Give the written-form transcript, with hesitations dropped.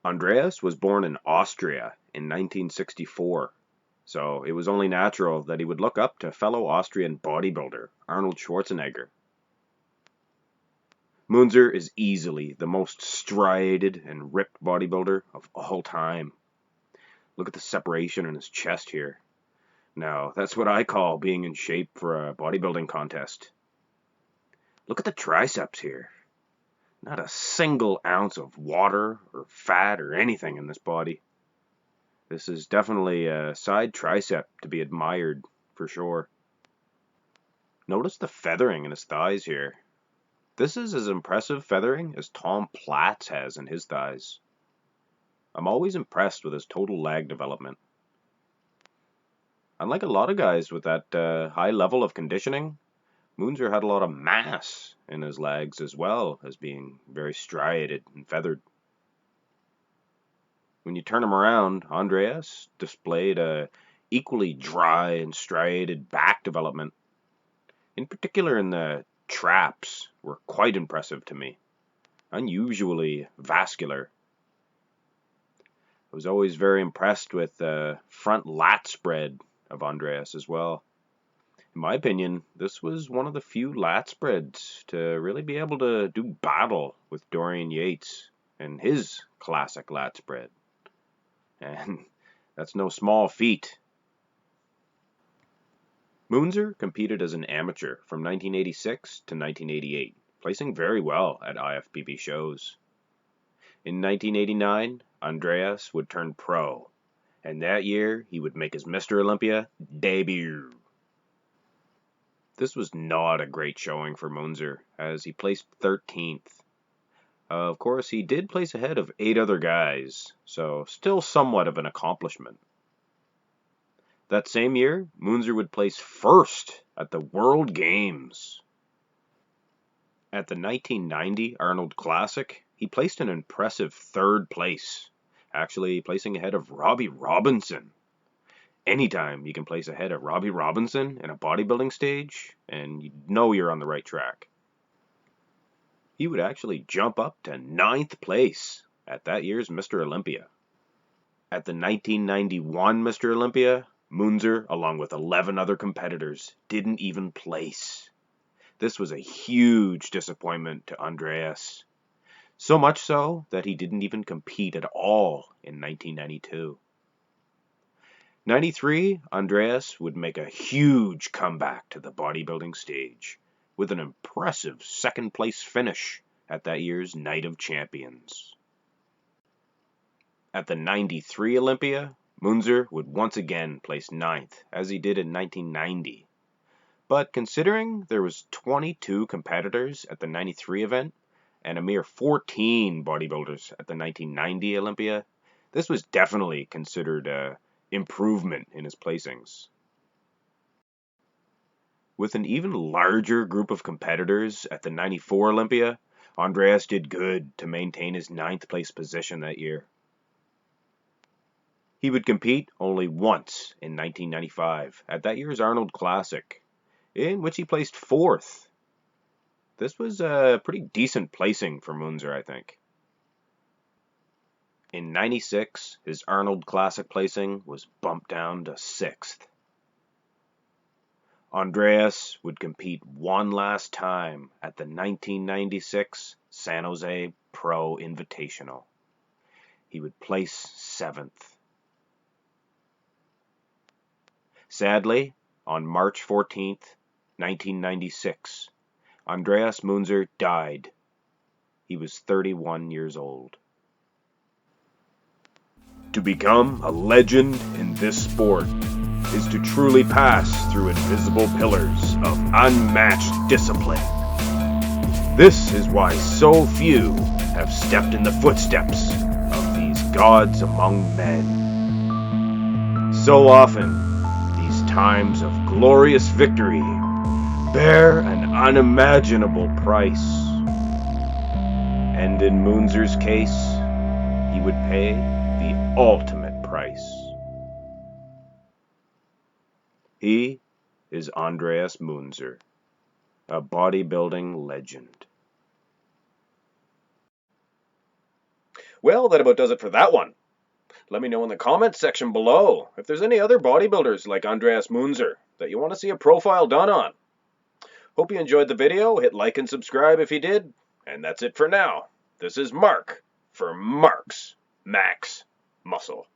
Andreas was born in Austria in 1964, so it was only natural that he would look up to fellow Austrian bodybuilder Arnold Schwarzenegger. Munzer is easily the most striated and ripped bodybuilder of all time. Look at the separation in his chest here. Now, that's what I call being in shape for a bodybuilding contest. Look at the triceps here. Not a single ounce of water or fat or anything in this body. This is definitely a side tricep to be admired, for sure. Notice the feathering in his thighs here. This is as impressive feathering as Tom Platz has in his thighs. I'm always impressed with his total leg development. Unlike a lot of guys with that high level of conditioning, Munzer had a lot of mass in his legs as well as being very striated and feathered. When you turn him around, Andreas displayed a equally dry and striated back development. In particular, in the traps were quite impressive to me, unusually vascular. I was always very impressed with the front lat spread of Andreas as well. In my opinion, this was one of the few lat spreads to really be able to do battle with Dorian Yates and his classic lat spread. And that's no small feat. Munzer competed as an amateur from 1986 to 1988, placing very well at IFBB shows. In 1989, Andreas would turn pro, and that year he would make his Mr. Olympia debut. This was not a great showing for Munzer, as he placed 13th. Of course, he did place ahead of 8 other guys, so still somewhat of an accomplishment. That same year, Munzer would place first at the World Games. At the 1990 Arnold Classic, he placed an impressive 3rd place, actually placing ahead of Robbie Robinson. Anytime you can place ahead of Robbie Robinson in a bodybuilding stage, and you know you're on the right track. He would actually jump up to 9th place at that year's Mr. Olympia. At the 1991 Mr. Olympia, Munzer, along with 11 other competitors, didn't even place. This was a huge disappointment to Andreas. So much so that he didn't even compete at all in 1992. 93, Andreas would make a huge comeback to the bodybuilding stage with an impressive 2nd place finish at that year's Night of Champions. At the 93 Olympia, Munzer would once again place 9th, as he did in 1990. But considering there was 22 competitors at the 93 event, and a mere 14 bodybuilders at the 1990 Olympia, this was definitely considered an improvement in his placings. With an even larger group of competitors at the 94 Olympia, Andreas did good to maintain his 9th place position that year. He would compete only once in 1995 at that year's Arnold Classic, in which he placed 4th. This was a pretty decent placing for Munzer, I think. In 96, his Arnold Classic placing was bumped down to 6th. Andreas would compete one last time at the 1996 San Jose Pro Invitational. He would place 7th. Sadly, on March 14th, 1996, Andreas Münzer died. He was 31 years old. To become a legend in this sport is to truly pass through invisible pillars of unmatched discipline. This is why so few have stepped in the footsteps of these gods among men. So often, these times of glorious victory bear an unimaginable price. And in Munzer's case, he would pay the ultimate price. He is Andreas Münzer, a bodybuilding legend. Well, that about does it for that one. Let me know in the comments section below if there's any other bodybuilders like Andreas Münzer that you want to see a profile done on. Hope you enjoyed the video. Hit like and subscribe if you did. And that's it for now. This is Mark for Mark's Max Muscle.